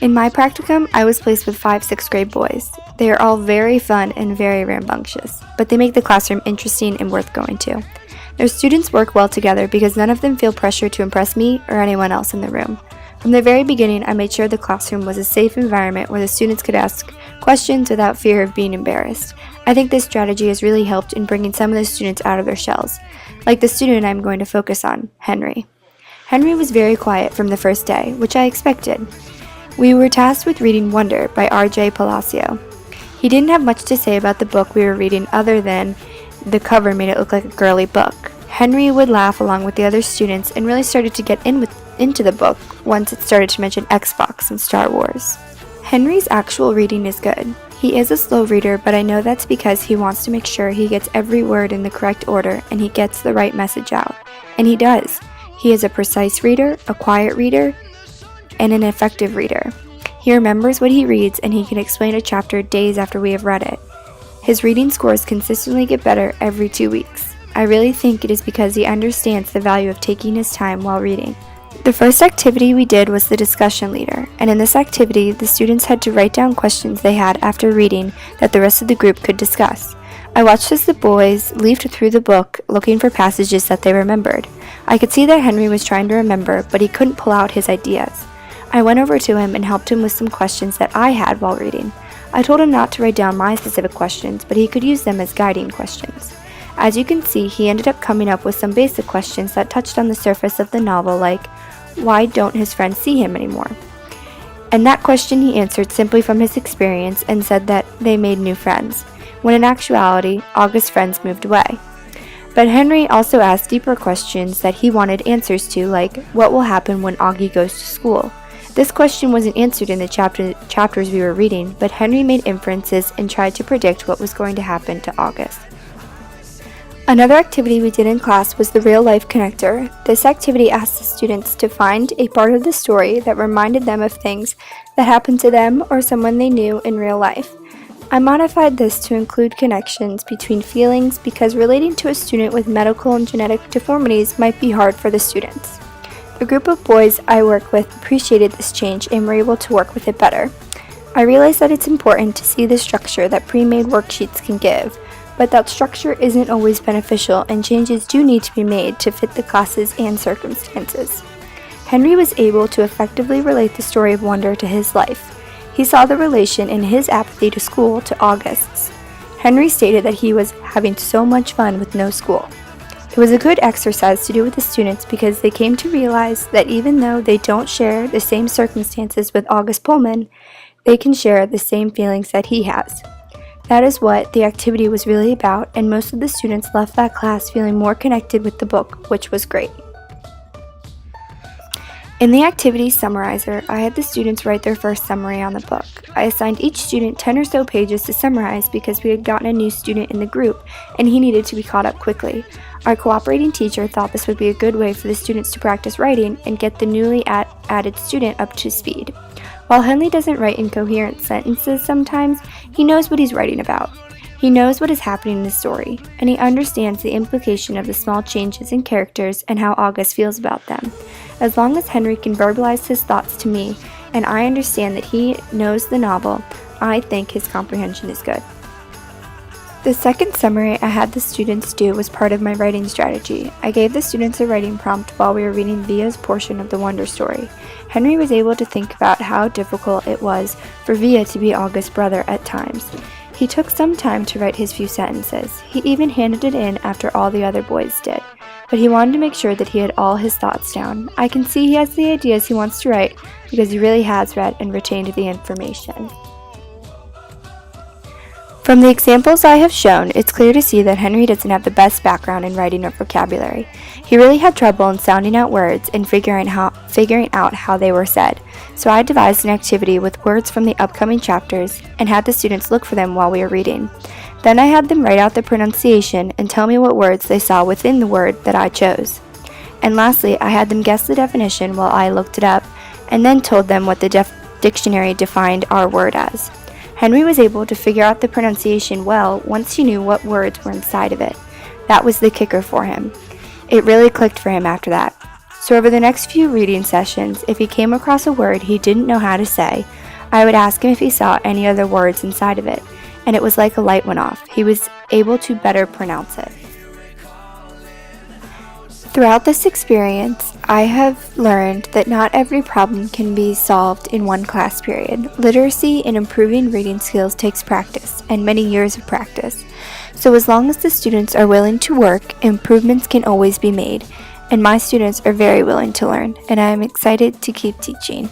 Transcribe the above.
In my practicum, I was placed with 5 6th grade boys. They are all very fun and very rambunctious, but they make the classroom interesting and worth going to. Their students work well together because none of them feel pressure to impress me or anyone else in the room. From the very beginning, I made sure the classroom was a safe environment where the students could ask questions without fear of being embarrassed. I think this strategy has really helped in bringing some of the students out of their shells, like the student I'm going to focus on, Henry. Henry was very quiet from the first day, which I expected. We were tasked with reading Wonder by R.J. Palacio. He didn't have much to say about the book we were reading other than the cover made it look like a girly book. Henry would laugh along with the other students and really started to get into the book once it started to mention Xbox and Star Wars. Henry's actual reading is good. He is a slow reader, but I know that's because he wants to make sure he gets every word in the correct order and he gets the right message out. And he does. He is a precise reader, a quiet reader, and an effective reader. He remembers what he reads and he can explain a chapter days after we have read it. His reading scores consistently get better every 2 weeks. I really think it is because he understands the value of taking his time while reading. The first activity we did was the discussion leader, and in this activity, the students had to write down questions they had after reading that the rest of the group could discuss. I watched as the boys leafed through the book looking for passages that they remembered. I could see that Henry was trying to remember, but he couldn't pull out his ideas. I went over to him and helped him with some questions that I had while reading. I told him not to write down my specific questions, but he could use them as guiding questions. As you can see, he ended up coming up with some basic questions that touched on the surface of the novel, like, why don't his friends see him anymore? And that question he answered simply from his experience and said that they made new friends, when in actuality, August's friends moved away. But Henry also asked deeper questions that he wanted answers to, like, what will happen when Augie goes to school? This question wasn't answered in the chapters we were reading, but Henry made inferences and tried to predict what was going to happen to August. Another activity we did in class was the real-life connector. This activity asked the students to find a part of the story that reminded them of things that happened to them or someone they knew in real life. I modified this to include connections between feelings because relating to a student with medical and genetic deformities might be hard for the students. The group of boys I work with appreciated this change and were able to work with it better. I realized that it's important to see the structure that pre-made worksheets can give, but that structure isn't always beneficial and changes do need to be made to fit the classes and circumstances. Henry was able to effectively relate the story of Wonder to his life. He saw the relation in his apathy to school to August's. Henry stated that he was having so much fun with no school. It was a good exercise to do with the students because they came to realize that even though they don't share the same circumstances with August Pullman, they can share the same feelings that he has. That is what the activity was really about, and most of the students left that class feeling more connected with the book, which was great. In the activity summarizer, I had the students write their first summary on the book. I assigned each student 10 or so pages to summarize because we had gotten a new student in the group and he needed to be caught up quickly. Our cooperating teacher thought this would be a good way for the students to practice writing and get the newly added student up to speed. While Henley doesn't write incoherent sentences sometimes, he knows what he's writing about. He knows what is happening in the story, and he understands the implication of the small changes in characters and how August feels about them. As long as Henry can verbalize his thoughts to me, and I understand that he knows the novel, I think his comprehension is good. The second summary I had the students do was part of my writing strategy. I gave the students a writing prompt while we were reading Via's portion of the Wonder story. Henry was able to think about how difficult it was for Via to be August's brother at times. He took some time to write his few sentences. He even handed it in after all the other boys did. But he wanted to make sure that he had all his thoughts down. I can see he has the ideas he wants to write because he really has read and retained the information. From the examples I have shown, it's clear to see that Henry doesn't have the best background in writing or vocabulary. He really had trouble in sounding out words and figuring out how they were said. So I devised an activity with words from the upcoming chapters and had the students look for them while we were reading. Then I had them write out the pronunciation and tell me what words they saw within the word that I chose. And lastly, I had them guess the definition while I looked it up and then told them what the dictionary defined our word as. Henry was able to figure out the pronunciation well once he knew what words were inside of it. That was the kicker for him. It really clicked for him after that. So over the next few reading sessions, if he came across a word he didn't know how to say, I would ask him if he saw any other words inside of it, and it was like a light went off. He was able to better pronounce it. Throughout this experience, I have learned that not every problem can be solved in one class period. Literacy and improving reading skills takes practice, and many years of practice. So as long as the students are willing to work, improvements can always be made. And my students are very willing to learn, and I am excited to keep teaching.